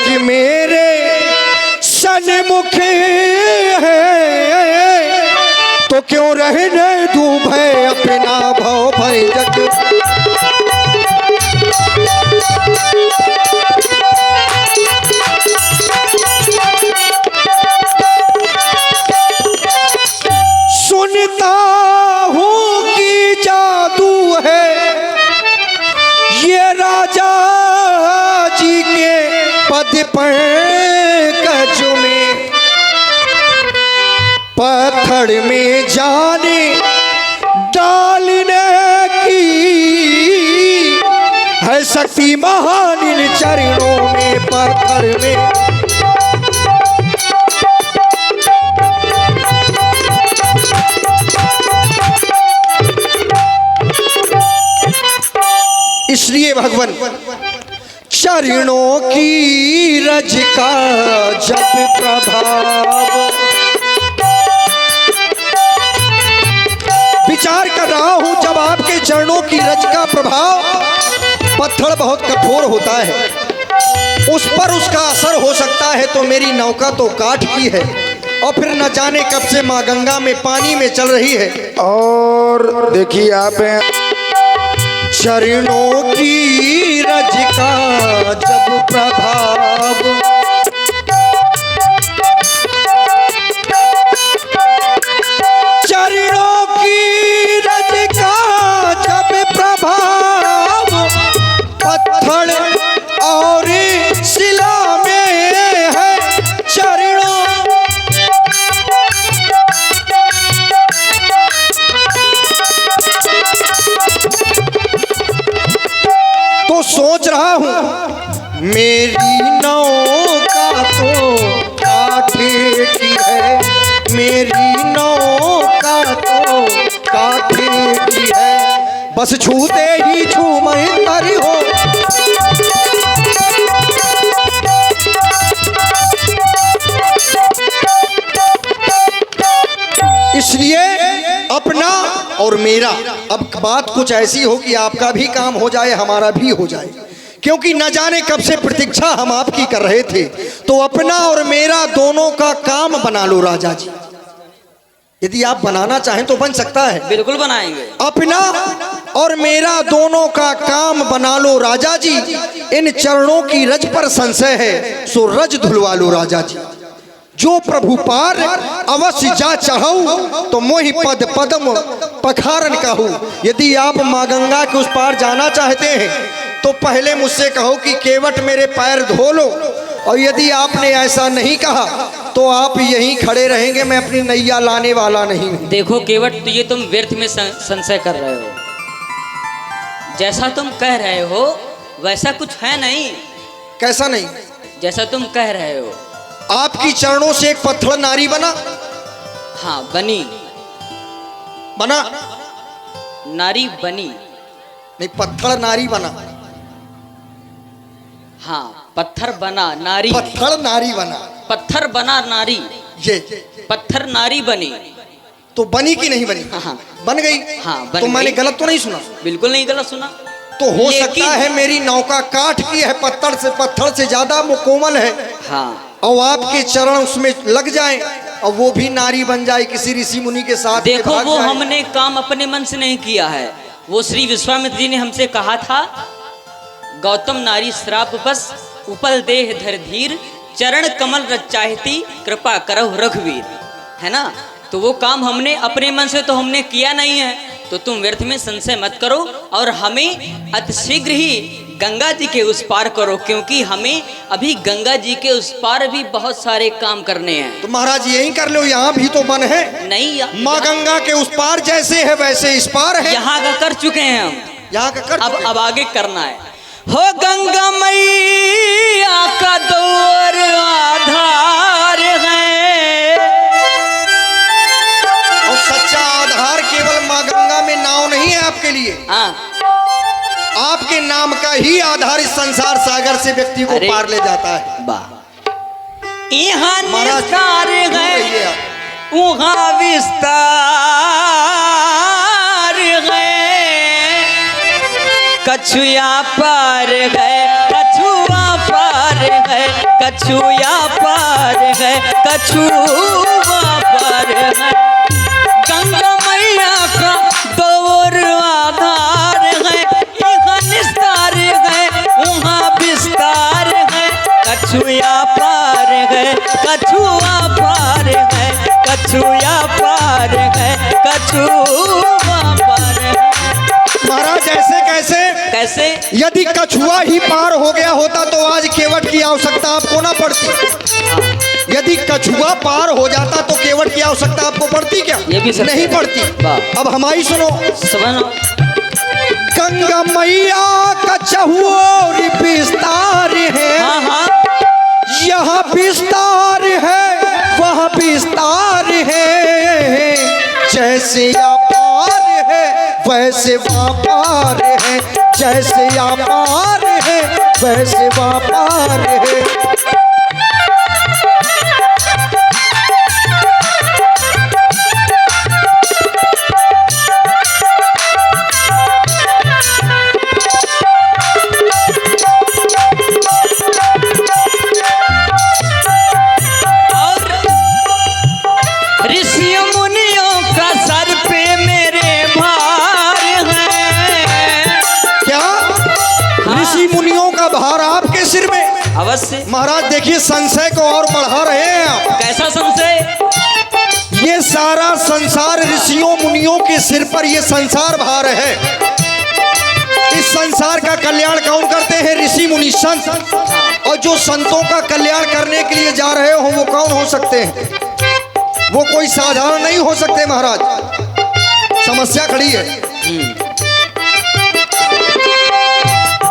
कि मेरे सन्मुख है, तो क्यों रहने दूं भय अपना भव भय जग। सुनता हूँ कि जादू है ये राजा जी के पद पर कज में, पत्थर में जाने डालने की है शक्ति महान इन चरणों में, पत्थर में। इसलिए भगवान चरणों की रज का जब प्रभाव, विचार कर रहा हूं जब आपके चरणों की रज का प्रभाव, पत्थर बहुत कठोर होता है, उस पर उसका असर हो सकता है, तो मेरी नौका तो काठ की है और फिर न जाने कब से माँ गंगा में पानी में चल रही है। और देखिए आप चरणों की रज का जब प्रभाव, चरणों की रज का जब प्रभाव, पत्थर और शिला में है चरणों। तो सोच रहा हूं मेरी नौका तो काठे की है, मेरी नौका तो काठे की है, बस छूते ही झूम तरी हो। इसलिए अपना और मेरा, अब बात कुछ ऐसी हो कि आपका भी काम हो जाए हमारा भी हो जाए, क्योंकि न जाने कब से प्रतीक्षा हम आपकी कर रहे थे। तो अपना और मेरा दोनों का काम बना लो राजा जी, यदि आप बनाना चाहें तो बन सकता है। बिल्कुल बनाएंगे। अपना और मेरा दोनों का काम बना लो राजा जी, इन चरणों की रज पर संशय है सो रज धुलवा लो राजा जी। जो प्रभु पार अवश्य जा चढ़ाऊं, तो मोहि पद पदम पखारन कहूं। यदि आप माँ गंगा के उस पार जाना चाहते हैं तो पहले मुझसे कहो कि केवट मेरे पैर धो लो, और यदि आपने ऐसा नहीं कहा तो आप यहीं खड़े रहेंगे, मैं अपनी नैया लाने वाला नहीं हूं। देखो केवट, तो ये तुम व्यर्थ में संशय कर रहे हो। जैसा तुम कह रहे हो वैसा कुछ है नहीं। कैसा नहीं? जैसा तुम कह रहे हो। आपकी चरणों से एक पत्थर नारी बना। हाँ बनी, बना नारी बनी नहीं, पत्थर नारी बना। हाँ पत्थर बना नारी, पत्थर नारी बना, पत्थर बना नारी, ये पत्थर नारी बनी। तो बनी कि नहीं बनी? हाँ बन गई। हाँ बन तो मैंने गई। गलत तो नहीं सुना? बिल्कुल नहीं गलत सुना। तो हो सकता है मेरी नौका काठ की है, पत्थर से ज्यादा वो कोमल है। हाँ, और आपके चरण उसमें लग जाएं और वो भी नारी बन जाए किसी ऋषि मुनि के साथ। देखो वो हमने काम अपने मन से नहीं किया है, वो श्री विश्वामित्र जी ने हमसे कहा था, गौतम नारी श्राप बस उपल देह धर धीर, चरण कमल रच चाहती कृपा करहु रघुवीर, है ना। तो वो काम हमने अपने मन से तो हमने किया नहीं है, तो तुम व्यर्थ में संशय मत करो और हमें अतिशीघ्र ही गंगा जी के उस पार करो, क्योंकि हमें अभी गंगा जी के उस पार भी बहुत सारे काम करने हैं। तो महाराज यही कर लो, यहाँ भी तो बन है। नहीं, माँ गंगा के उस पार जैसे है वैसे इस पार है। यहाँ का कर चुके हैं हम, यहाँ का कर अब आगे करना है। हो गंगा मैया का दौर आधार है, और सच्चा आधार केवल माँ गंगा में नाव नहीं है आपके लिए। हाँ, आपके नाम का ही आधार इस संसार सागर से व्यक्ति को पार ले जाता है। यहाँ निस्तार है, वहाँ विस्तार है, कछुआ पार है, कछुआ पार है। है, कछुआ पार है, कछुआ पार है। गंगा मैया का दौर आधार है, यहाँ निस्तार है, वहाँ विस्तार है। कछुआ पार है, कछुआ पार है, कछुआ पार है, कछुआ पार है। महाराज ऐसे कैसे? कैसे? यदि कछुआ ही पार हो गया होता तो आज केवट की आवश्यकता आपको ना पड़ती। यदि कछुआ पार हो जाता तो केवट की आवश्यकता आपको पड़ती क्या? ये भी नहीं पड़ती। अब हमारी सुनो। गंगा मैया का चहुओर विस्तार है, हाँ हाँ, यहाँ विस्तार है, वहाँ विस्तार है। जैसे अपार है वैसे व्यापार है, जैसे अपार है वैसे व्यापार है। अवश्य। महाराज देखिए संशय को और बढ़ा रहे हैं आप। कैसा संशय? ये सारा संसार ऋषियों मुनियों के सिर पर ये संसार भार है। इस संसार का कल्याण कौन करते हैं? ऋषि मुनि संत। और जो संतों का कल्याण करने के लिए जा रहे हो वो कौन हो सकते हैं? वो कोई साधारण नहीं हो सकते महाराज। समस्या खड़ी है।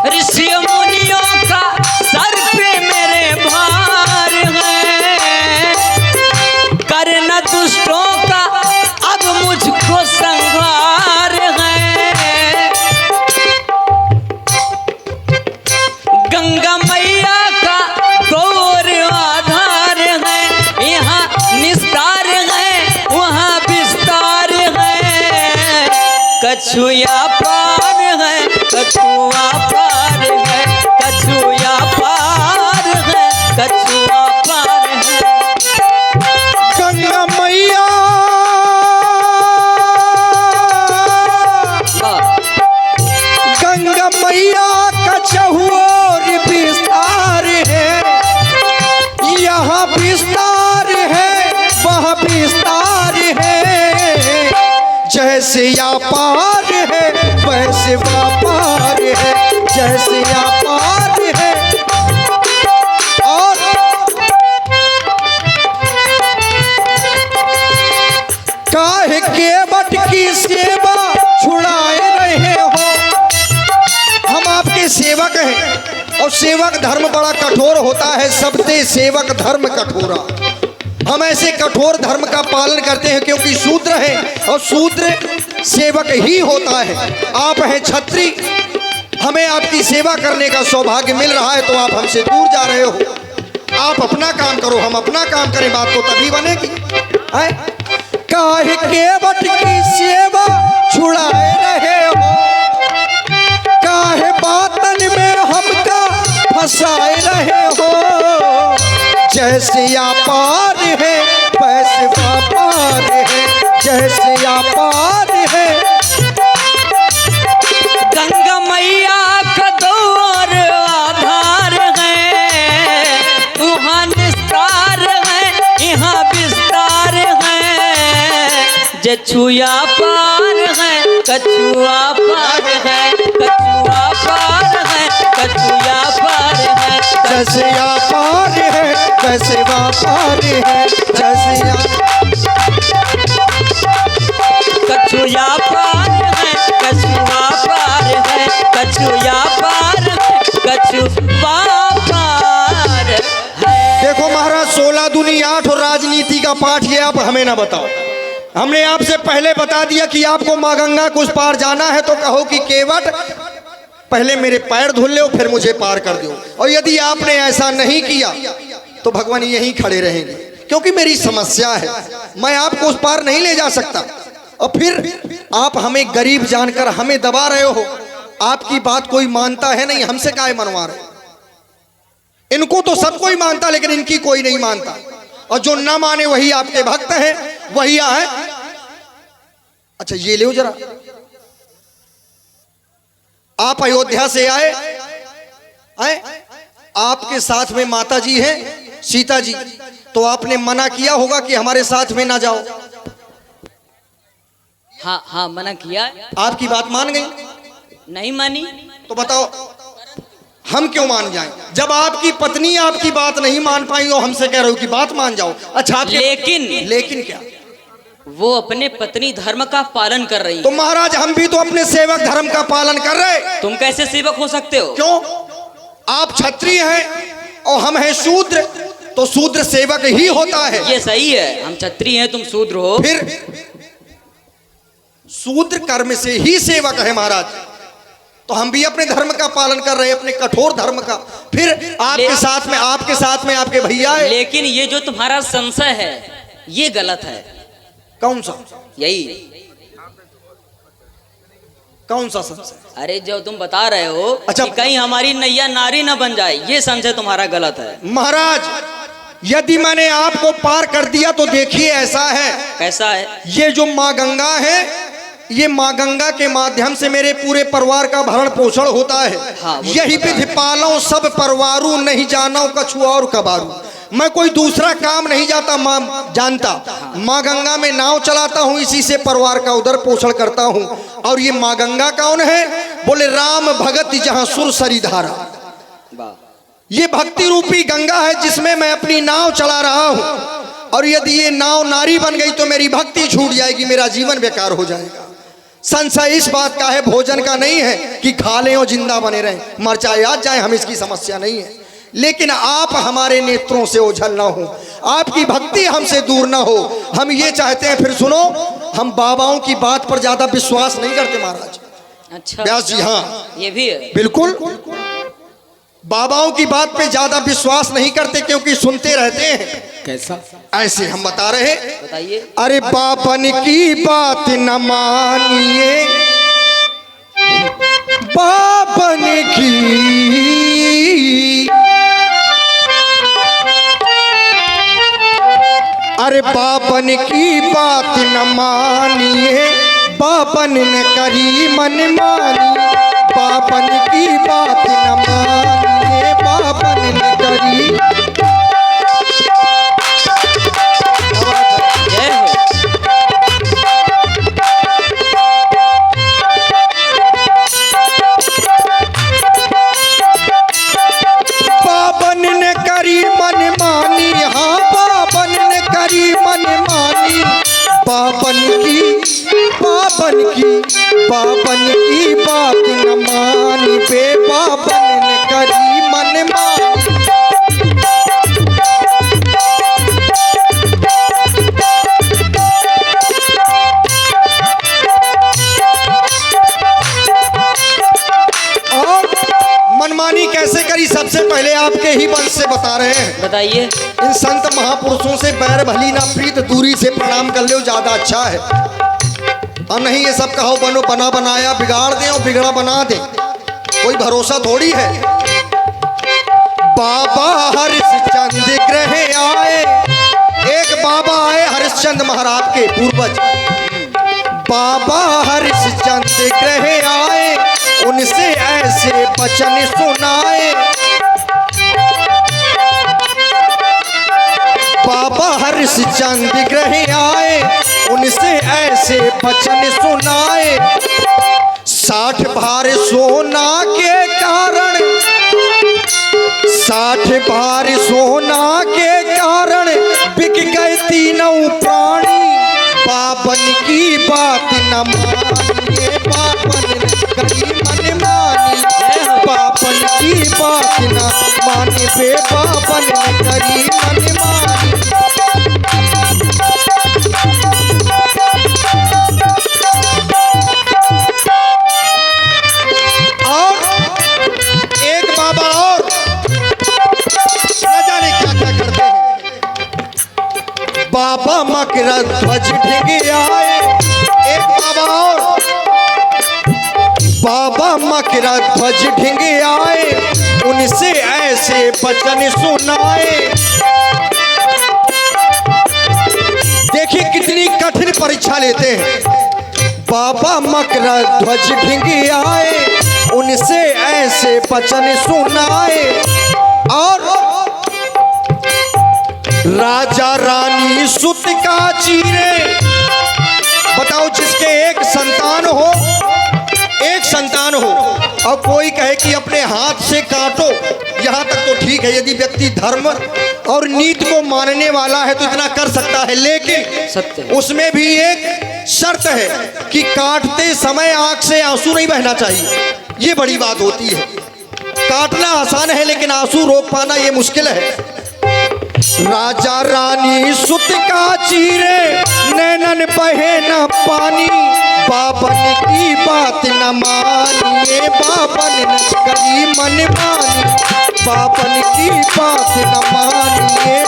ऋषि मुनियों का सर पे मेरे भार है, करना दुष्टों का अब मुझको संहार है। गंगा मैया का गौर आधार है, यहाँ निस्तार है, वहाँ विस्तार है। कछुआ पार है, कछुआ पार है, कछुआ पार है, कछुआ पार है। गंगा मैया गंगा मैया का चहुओर विस्तार है, यहाँ विस्तार है, वहाँ विस्तार है। जैसे या पार है वैसे व्यापार है, जैसे या पार है। और काहे केवट की सेवा छुड़ाए रहे हो? हम आपके सेवक हैं और सेवक धर्म बड़ा कठोर होता है। सबसे सेवक धर्म कठोरा। हम ऐसे कठोर धर्म का पालन करते हैं क्योंकि शूद्र है और शूद्र सेवक ही होता है। आप हैं छत्री, हमें आपकी सेवा करने का सौभाग्य मिल रहा है तो आप हमसे दूर जा रहे हो। आप अपना काम करो, हम अपना काम करें, बात तो तभी बनेगी। काहे केवट की सेवा छुड़ाए रहे हो? काहे बातन में हमका फंसाए रहे हो? जैसे या पार है वैसे व्यापार है, जैसे या पार है। गंगा मैया का दौर आधार है, वहाँ निस्तार है, यहाँ विस्तार है। जछुआ पार है, कछुआ पार है, कछुआ पार है, कछुआ पार है। जैसे या पार है वैसे व्यापार है, जैसे या कछुआ पार है, कछुआ पार है, कछुआ पार है, कछुआ पार है। देखो महाराज 16 दूनी 8 और राजनीति का पाठ ये आप हमें ना बताओ। हमने आपसे पहले बता दिया कि आपको माँ गंगा को उस पार जाना है तो कहो कि केवट पहले मेरे पैर धुल लो फिर मुझे पार कर दो। और यदि आपने ऐसा नहीं किया तो भगवान यहीं खड़े रहेंगे क्योंकि मेरी समस्या है, मैं आपको उस पार नहीं ले जा सकता। और फिर आप हमें गरीब जानकर हमें दबा रहे हो। आपकी बात कोई मानता है नहीं, हमसे काहे मनवा रहे? इनको तो सब कोई मानता, लेकिन इनकी कोई नहीं मानता। और जो ना माने वही आपके भक्त हैं, वही आए। अच्छा ये ले जरा, आप अयोध्या से आए, आपके साथ में माता जी हैं सीता जी, तो आपने मना किया होगा कि हमारे साथ में ना जाओ। हाँ हाँ मना किया। आपकी बात मान गई? नहीं मानी। तो बताओ हम क्यों मान जाएं? जब आपकी पत्नी आपकी बात नहीं मान पाई और हमसे कह रहे हो कि बात मान जाओ। अच्छा लेकिन क्या? वो अपने पत्नी धर्म का पालन कर रही। तो महाराज हम भी तो अपने सेवक धर्म का पालन कर रहे। तुम कैसे सेवक हो सकते हो? क्यों? आप क्षत्रिय हैं और हम हैं शूद्र, तो शूद्र सेवक ही होता है। ये सही है, हम क्षत्रिय हैं तुम शूद्र हो। फिर शूद्र कर्म से ही सेवक है महाराज, तो हम भी अपने धर्म का पालन कर रहे हैं, अपने कठोर धर्म का। फिर आपके साथ में आपके भैया है। लेकिन ये जो तुम्हारा संशय है ये गलत है। कौन सा? यही। कौन सा संशय? अरे जो तुम बता रहे हो अच्छा, कि कहीं हमारी नैया नारी न बन जाए, ये संशय तुम्हारा गलत है। महाराज यदि मैंने आपको पार कर दिया तो देखिए ऐसा है। कैसा है? ये जो माँ गंगा है, ये माँ गंगा के माध्यम से मेरे पूरे परिवार का भरण पोषण होता है। हाँ, यही विधि पालो सब परिवारू, नहीं जानो कछु और कबारू। मैं कोई दूसरा काम नहीं जानता, माँ गंगा में नाव चलाता हूँ, इसी से परिवार का उदर पोषण करता हूँ। और ये माँ गंगा कौन है? बोले राम भगत जहाँ सुर सरी धारा। ये भक्ति रूपी गंगा है जिसमें मैं अपनी नाव चला रहा हूँ। और यदि ये नाव नारी बन गई तो मेरी भक्ति छूट जाएगी, मेरा जीवन बेकार हो जाएगा। संशय इस बात का है, भोजन का नहीं है कि खा लें और जिंदा बने रहें, मर जाए आज जाए, हम इसकी समस्या नहीं है। लेकिन आप हमारे नेत्रों से ओझल ना हो, आपकी भक्ति हमसे दूर ना हो, हम ये चाहते हैं। फिर सुनो, हम बाबाओं की बात पर ज्यादा विश्वास नहीं करते महाराज। अच्छा व्यास जी, हाँ ये भी है। बिल्कुल, बाबाओं की बात पे ज्यादा विश्वास नहीं करते क्योंकि सुनते रहते हैं। कैसा? ऐसे हम बता रहे, बताइए। अरे बाबन की बात न मानिए, बाबन की, अरे बाबन की बात न मानिए, बाबन ने करी मन मानी। बाबन की बात न मानिए, बाबन ने करी। बाबन ने करी मन मानी, हाँ बाबन ने करी मन मानी। बाबन की बात न मानी, बे बाबन ने करी मन मानी। और मनमानी कैसे करी? सबसे पहले आपके ही वंश से बता रहे हैं। बताइए। इन संत महापुरुषों से बैर भली ना प्रीत, दूरी से प्रणाम कर लो, ज्यादा अच्छा है। और नहीं ये सब कहो बनो बना बनाया, बिगाड़ दे और बिगड़ा बना दे, कोई भरोसा थोड़ी है। बाबा हरिश्चंद्र ग्रह आए, एक बाबा आए हरिश्चंद्र महाराज के पूर्वज। बाबा हरिश्चंद्र ग्रह आए, उनसे ऐसे वचन सुनाए। बाबा हरिश्चंद्र ग्रह आए, उनसे ऐसे वचन सुनाए। 60 भार सोना के कारण, 60 भार सोना के कारण बिक गए तीनों प्राणी। बाबन की बात न मानिए, बाबन ने करी मन मानी। बाबन की बात न माने, बे बाबन ने करी मन मानी। और एक बाबा और न जाने क्या क्या करते हैं। बाबा मकरा ध्वज ढिंगे आए, एक बाबा और। बाबा मकरा ध्वज ढिंगे आए, उनसे ऐसे वचन सुनाए। देखिए कितनी कठिन परीक्षा लेते हैं। बाबा मकर ध्वज ढिंगियाए, उनसे ऐसे वचन सुनाए। और राजा रानी सुत का चीरे। बताओ, जिसके एक संतान हो और कोई कहे कि अपने हाथ से काटो, यहाँ तक तो ठीक है, यदि व्यक्ति धर्म और नीति को मानने वाला है तो इतना कर सकता है। लेकिन सत्य उसमें भी एक शर्त है कि काटते समय आंख से आंसू नहीं बहना चाहिए। ये बड़ी बात होती है। काटना आसान है लेकिन आंसू रोक पाना ये मुश्किल है। राजा रानी सुत का चीरे, नैनन बहे न पानी। बाबन की बात न मानिए, बाबन न करी मन मानी। बाबन की बात न मानिए,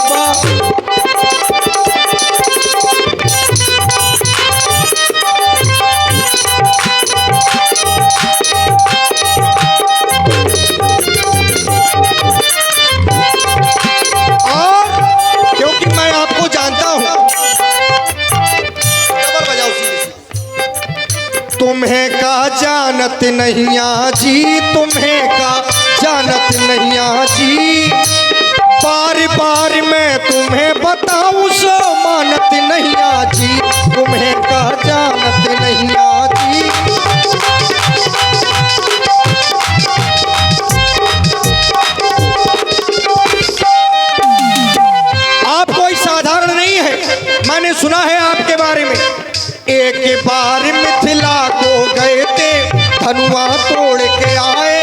तुम्हें का जानत नहीं आजी, तुम्हें का जानत नहीं आजी। बार बार मैं तुम्हें बताऊं सो मानत नहीं आजी, तुम्हें का जानत नहीं आजी। आप कोई साधारण नहीं है। मैंने सुना है आपके बारे में। एक बार मिथिला को गए थे, धनुआ तोड़ के आए।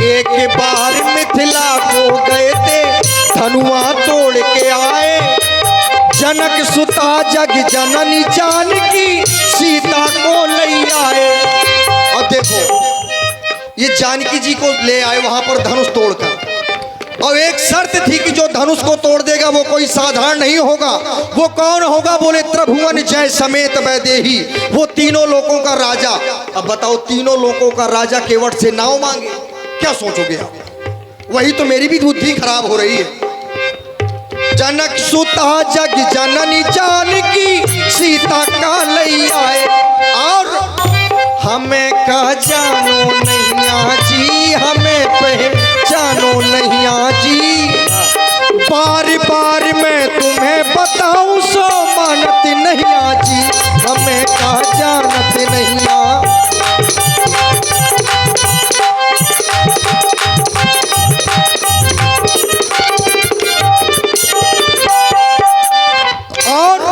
एक बार मिथिला को गए थे, धनुआ तोड़ के आए। जनक सुता जग जननी जानकी, सीता को ले आए। और देखो, ये जानकी जी को ले आए वहां पर धनुष तोड़कर। और एक शर्त थी कि जो धनुष को तोड़ देगा वो कोई साधारण नहीं होगा। वो कौन होगा? बोले त्रिभुवन जय समेत वैदेही, वो तीनों लोकों का राजा। अब बताओ, तीनों लोकों का राजा केवट से नाव मांगे, क्या सोचोगे आप? वही तो मेरी भी बुद्धि खराब हो रही है। जनक सुता जग जननी जानकी, सीता का ले आए। और हमें का जानो नहीं आजी, हमें पहचानो नहीं आजी। बार बार मैं तुम्हें बताऊं सो मानत नहीं आजी, हमें का जानत नहीं आ। और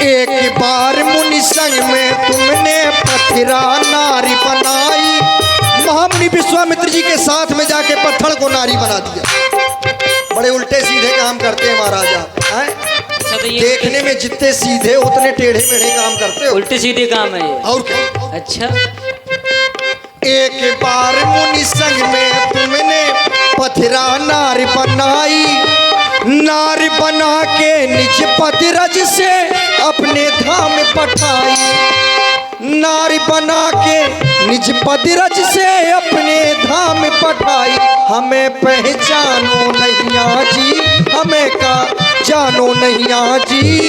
एक बार मुनि संग में तुमने पत्थरा नारी बनाई। महामुनि विश्वामित्र जी के साथ में जाके पत्थर को नारी बना दिया। बड़े उल्टे सीधे काम करते हैं महाराजा। अच्छा, तो ये देखने में जितने सीधे उतने टेढ़े मेढ़े काम करते हो। उल्टे सीधे काम है ये। और क्या? अच्छा, एक बार मुनि संग में तुमने पत्थरा नारी बनाई। नारी बना के निज पतिरज से अपने धाम पठाई। नारी बना के निज पतिरज से अपने धाम पठाई। हमें पहचानो नहीं आजी, हमें का जानो नहीं आजी।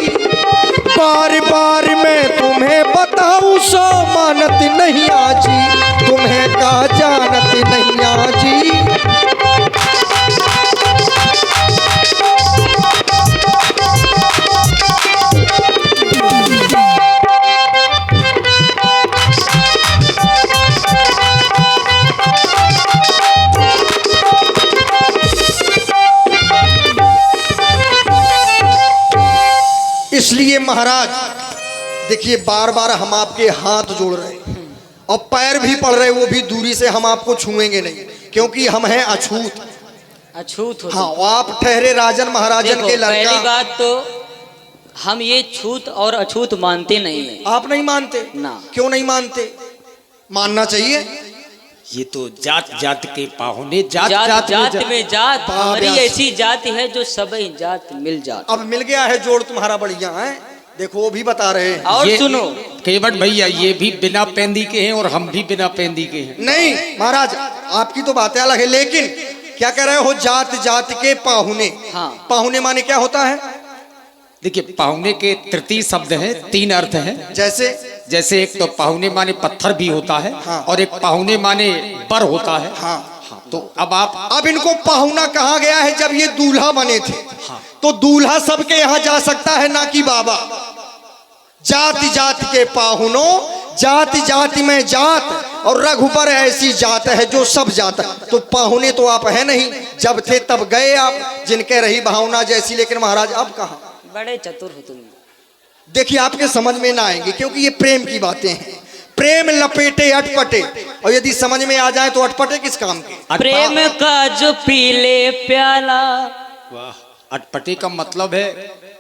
बार बार मैं तुम्हें बताऊं सो मानत नहीं आजी, तुम्हें का जानत नहीं आजी। इसलिए महाराज देखिए, बार बार हम आपके हाथ जोड़ रहे हैं और पैर भी पड़ रहे, वो भी दूरी से। हम आपको छुएंगे नहीं क्योंकि हम हैं अछूत। अछूत हो। हाँ, आप ठहरे राजन महाराजन के लड़का। पहली बात तो हम ये छूत और अछूत मानते नहीं है। आप नहीं मानते ना? क्यों नहीं मानते? मानना चाहिए। ये तो जात जात के पाहुने, जात जात जात, जात में जात, हमारी व्यास। ऐसी जाति है जो सब जात मिल जात। अब मिल गया है जोड़ तुम्हारा बढ़िया है। देखो वो भी बता रहे हैं। और ये- सुनो, केवट भैया ये भी बिना पेंदी के हैं और हम भी बिना पेंदी के हैं। नहीं महाराज, आपकी तो बातें अलग है, लेकिन क्या कह रहे हो, जात जात के पाहुने। हाँ। पाहुने माने क्या होता है? देखिए पाहुने के तृतीय शब्द हैं, 3 अर्थ हैं। जैसे जैसे एक तो पाहुने माने पत्थर भी होता है, हाँ। और एक पाहुने माने बर होता है। हाँ। हाँ, तो अब आप अब इनको पाहुना कहा गया है जब ये दूल्हा बने थे। तो दूल्हा सबके यहाँ जा सकता है, ना कि बाबा। जाति जाति के पाहुनों, जाति जाति में जात, और रघुबर ऐसी जात है जो सब जात है। तो पाहुने तो आप है नहीं, जब थे तब गए आप, जिनके रही भावना जैसी। लेकिन महाराज अब कहा, बड़े चतुर हो तुम। देखिए आपके समझ में ना आएंगे, क्योंकि ये प्रेम की बातें हैं। प्रेम लपेटे अटपटे, और यदि समझ में आ जाए तो अटपटे किस काम के? प्रेम का जो पीले प्याला। वाह, अटपटे का मतलब है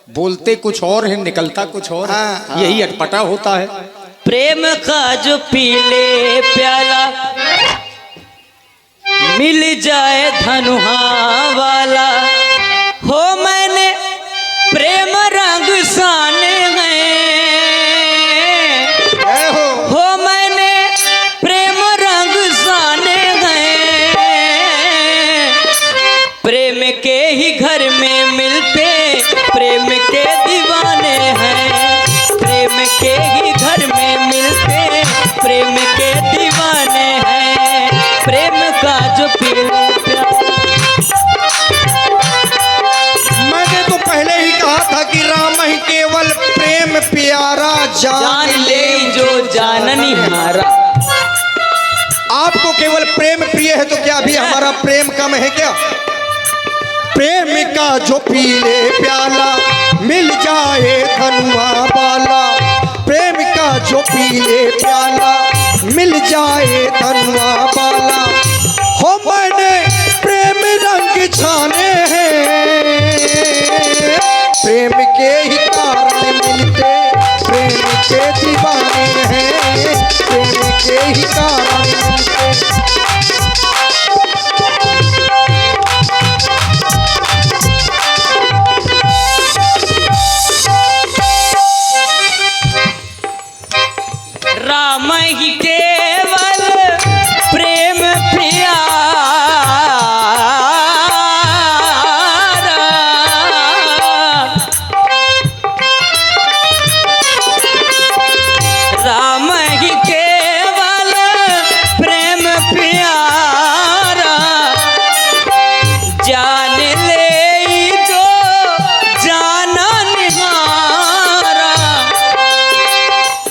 बोलते कुछ और है, निकलता कुछ और है। हाँ। यही अटपटा होता है। प्रेम का जो पीले प्याला, मिल जाए धनुहा वाला। हो मैंने प्रेम रंग साने हैं, जय हो। हो मैंने प्रेम रंग साने हैं। प्रेम के ही घर में मिलते प्रेम के दीवाने हैं। प्रेम के ही घर में मिलते प्रेम के दीवाने हैं। प्रेम का जो पीला प्याला। मैंने तो पहले ही कहा था कि राम ही केवल प्रेम प्यारा जान ले जो जाननी हारा। आपको केवल प्रेम प्रिय है तो क्या अभी हमारा प्रेम कम है क्या? प्रेम का जो पीले प्याला, मिल जाए धनुआ वाला। प्रेम का जो पीले प्याला, मिल जाए धनुआ वाला। हो मैंने प्रेम रंग छाने हैं, प्रेम के ही कारण मिलते प्रेम के दीवाने हैं। प्रेम के ही कारण मिलते। राम ही केवल प्रेम प्यारा। राम ही केवल प्रेम प्यारा। जान ले जो जाना निहारा।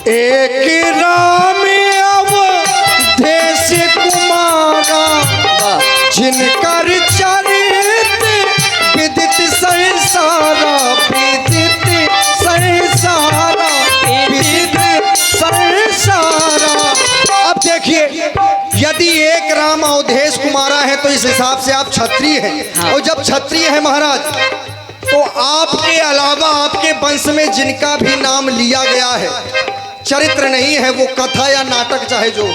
एक राम अवधेश कुमारा, जिनकर चरित विदित संसारा। विदित संसारा, विदित संसारा। अब देखिए, यदि एक राम अवधेश कुमारा है तो इस हिसाब से आप क्षत्रिय हैं। और जब क्षत्रिय है महाराज, तो आपके अलावा आपके वंश में जिनका भी नाम लिया गया है, चरित्र नहीं है, वो कथा या नाटक चाहे जो।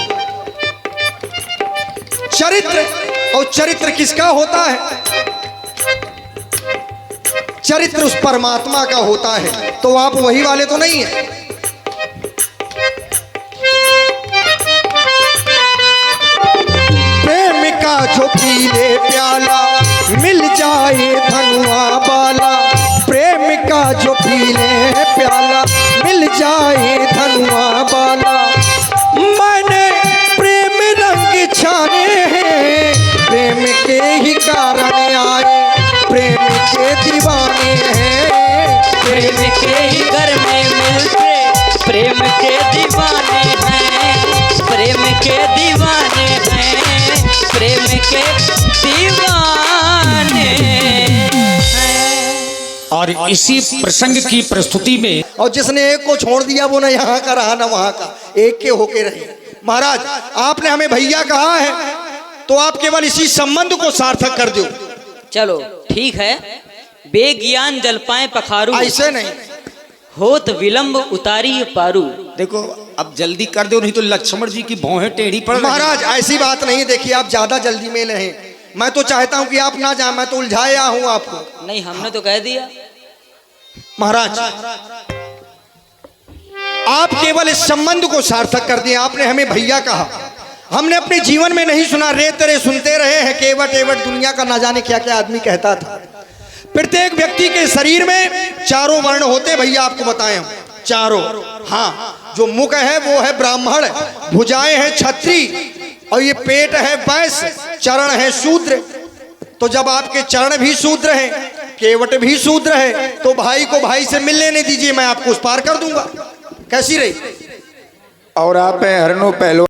चरित्र, और चरित्र किसका होता है? चरित्र उस परमात्मा का होता है। तो आप वही वाले तो नहीं है। प्रेम का जो पीले प्याला, मिल जाए धनुआ वाला। प्रेम का जो पीले प्याला, मिल जाए धनुआ वाला। मैंने प्रेम रंग छाने हैं, प्रेम के ही कारण आए प्रेम के दीवाने हैं। प्रेम के ही घर में मिलते प्रेम के दीवाने हैं। प्रेम के दीवाने हैं। प्रेम के दीवाने हैं। और इसी प्रसंग की प्रस्तुति में और जिसने एक को छोड़ दिया वो ना यहाँ का रहा ना वहाँ का, एक के होके रहे। महाराज आपने हमें भैया कहा है, तो आप केवल इसी संबंध को सार्थक कर दो। चलो ठीक है। बेज्ञान जल पाए पखारू। ऐसे नहीं। होत विलंब उतारी पारू। देखो अब जल्दी कर दो, नहीं तो लक्ष्मण जी की भौहें टेढ़ी पड़ रही हैं। महाराज ऐसी बात नहीं। देखिए आप ज्यादा जल्दी में नहीं, मैं तो चाहता हूँ कि आप ना जाए, मैं तो उलझाया हूँ आपको। नहीं, हमने तो कह दिया। महाराज आप केवल इस संबंध को सार्थक कर दिए। आपने हमें भैया कहा, हमने अपने जीवन में नहीं सुना, रे तेरे सुनते रहे हैं केवट एवट, दुनिया का ना जाने क्या क्या आदमी कहता था। प्रत्येक व्यक्ति के शरीर में चारों वर्ण होते, भैया आपको बताएं हम, चारों। हाँ, जो मुख है वो है ब्राह्मण, भुजाएं हैं क्षत्रिय, और ये पेट है वैश्य, चरण है शूद्र। तो जब आपके चरण भी शूद्र हैं, केवट भी शूद्र है, तो भाई को भाई से मिल लेने दीजिए, मैं आपको उस पार कर दूंगा। कैसी रही? और आप हैं हरनो पहलवान।